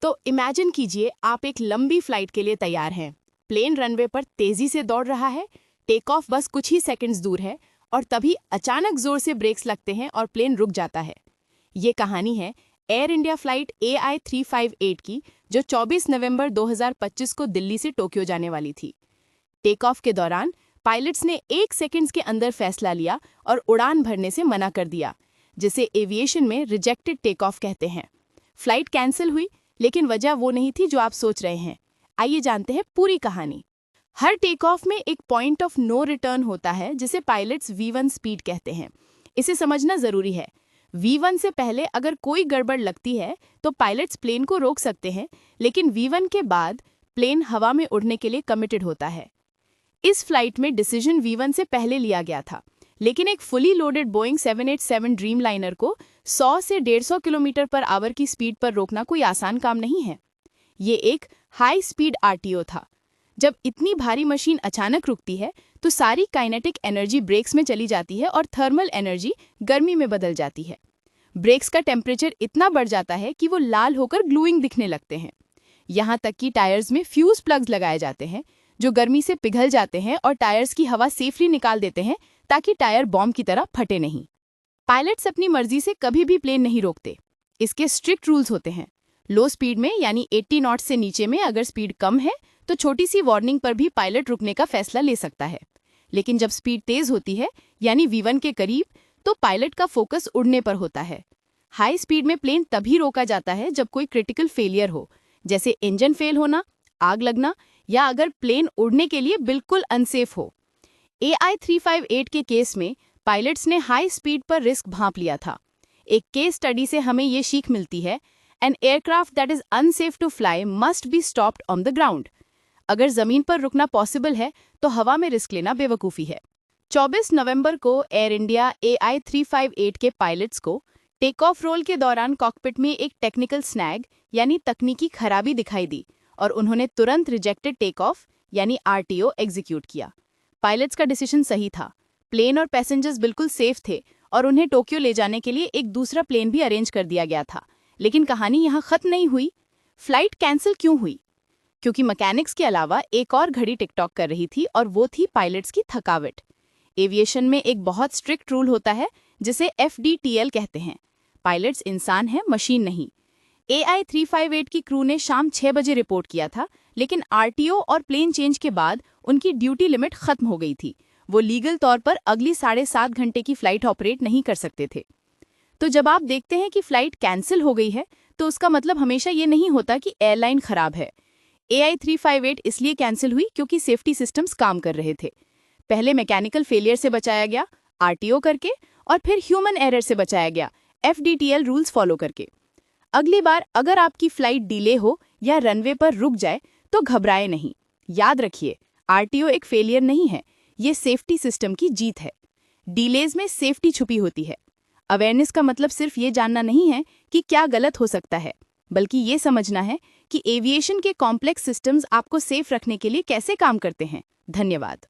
तो इमेजिन कीजिए आप एक लंबी फ्लाइट के लिए तैयार हैं। प्लेन रनवे पर तेजी से दौड़ रहा है, टेक ऑफ बस कुछ ही सेकंड्स दूर है और तभी अचानक जोर से ब्रेक्स लगते हैं और प्लेन रुक जाता है। ये कहानी है एयर इंडिया फ्लाइट AI358 की, जो 24 नवंबर 2025 को दिल्ली से टोक्यो जाने वाली थी। टेक ऑफ के दौरान पायलट्स ने 1 सेकंड्स के अंदर फैसला लिया और उड़ान भरने से मना कर दिया, जिसे एविएशन में रिजेक्टेड टेक ऑफ कहते हैं। फ्लाइट कैंसिल हुई, लेकिन वजह वो नहीं थी जो आप सोच रहे हैं। आइए जानते हैं पूरी कहानी। हर टेक ऑफ में एक पॉइंट ऑफ नो रिटर्न होता है, जिसे पायलट्स V1 स्पीड कहते हैं। इसे समझना जरूरी है। V1 से पहले अगर कोई गड़बड़ लगती है तो पायलट्स प्लेन को रोक सकते हैं, लेकिन V1 के बाद प्लेन हवा में उड़ने के लिए कमिटेड होता है। इस फ्लाइट में डिसीजन V1 से पहले लिया गया था, लेकिन एक फुली लोडेड बोइंग 787 ड्रीमलाइनर को 100 से 150 किलोमीटर पर आवर की स्पीड पर रोकना कोई आसान काम नहीं है। ये एक हाई स्पीड RTO था। जब इतनी भारी मशीन अचानक रुकती है तो सारी काइनेटिक एनर्जी ब्रेक्स में चली जाती है और थर्मल एनर्जी गर्मी में बदल जाती है। ब्रेक्स का टेम्परेचर इतना बढ़ जाता है कि वो लाल होकर ग्लूइंग दिखने लगते हैं। यहाँ तक कि टायर्स में फ्यूज प्लग्स लगाए जाते हैं, जो गर्मी से पिघल जाते हैं और टायर्स की हवा सेफली निकाल देते हैं, ताकि टायर बॉम्ब की तरह फटे नहीं। पायलट्स अपनी मर्जी से कभी भी प्लेन नहीं रोकते। इसके स्ट्रिक्ट रूल्स होते हैं। लो स्पीड में यानी 80 नॉट से नीचे में अगर स्पीड कम है तो छोटी सी वार्निंग पर भी पायलट रुकने का फैसला ले सकता है। लेकिन जब स्पीड तेज होती है यानी V1 के करीब, तो पायलट का फोकस उड़ने पर होता है। हाई स्पीड में प्लेन तभी रोका जाता है जब कोई क्रिटिकल फेलियर हो, जैसे इंजन फेल होना, आग लगना, या अगर प्लेन उड़ने के लिए बिल्कुल अनसेफ हो। AI358 के केस में पायलट्स ने हाई स्पीड पर रिस्क भांप लिया था। एक केस स्टडी से हमें ये सीख मिलती है, an aircraft that is unsafe to fly must be stopped on the ground. अगर जमीन पर रुकना पॉसिबल है तो हवा में रिस्क लेना बेवकूफ़ी है। 24 नवंबर को एयर इंडिया AI358 के पायलट्स को टेक ऑफ रोल के दौरान कॉकपिट में एक टेक्निकल स्नैग यानी तकनीकी खराबी दिखाई दी और उन्होंने तुरंत रिजेक्टेड टेक ऑफ यानी RTO एग्जीक्यूट किया। पायलट्स का डिसीजन सही था। प्लेन और पैसेंजर्स बिल्कुल सेफ थे और उन्हें टोक्यो ले जाने के लिए एक दूसरा प्लेन भी अरेंज कर दिया गया था। लेकिन कहानी यहाँ खत्म नहीं हुई। फ्लाइट कैंसिल क्यों हुई? क्योंकि मैकेनिक्स के अलावा एक और घड़ी टिक-टॉक कर रही थी, और वो थी पायलट्स की थकावट। एविएशन में एक बहुत स्ट्रिक्ट रूल होता है जिसे FDTL कहते हैं। पायलट्स इंसान हैं, मशीन नहीं। AI358 की क्रू ने शाम 6 बजे रिपोर्ट किया था, लेकिन RTO और प्लेन चेंज के बाद उनकी ड्यूटी लिमिट खत्म हो गई थी। वो लीगल तौर पर अगली 7.5 घंटे की फ्लाइट ऑपरेट नहीं कर सकते थे। तो जब आप देखते हैं कि फ्लाइट कैंसिल हो गई है, तो उसका मतलब हमेशा ये नहीं होता कि एयरलाइन खराब है। AI358 इसलिए कैंसिल हुई क्योंकि सेफ्टी सिस्टम्स काम कर रहे थे। पहले मैकेनिकल फेलियर से बचाया गया RTO करके, और फिर ह्यूमन एरर से बचाया गया FDTL रूल्स फॉलो करके। अगली बार अगर आपकी फ्लाइट डिले हो या रनवे पर रुक जाए तो घबराए नहीं। याद रखिए, RTO एक फेलियर नहीं है, ये सेफ्टी सिस्टम की जीत है। डिलेज में सेफ्टी छुपी होती है। अवेयरनेस का मतलब सिर्फ ये जानना नहीं है कि क्या गलत हो सकता है, बल्कि ये समझना है कि एविएशन के कॉम्प्लेक्स सिस्टम्स आपको सेफ रखने के लिए कैसे काम करते हैं। धन्यवाद।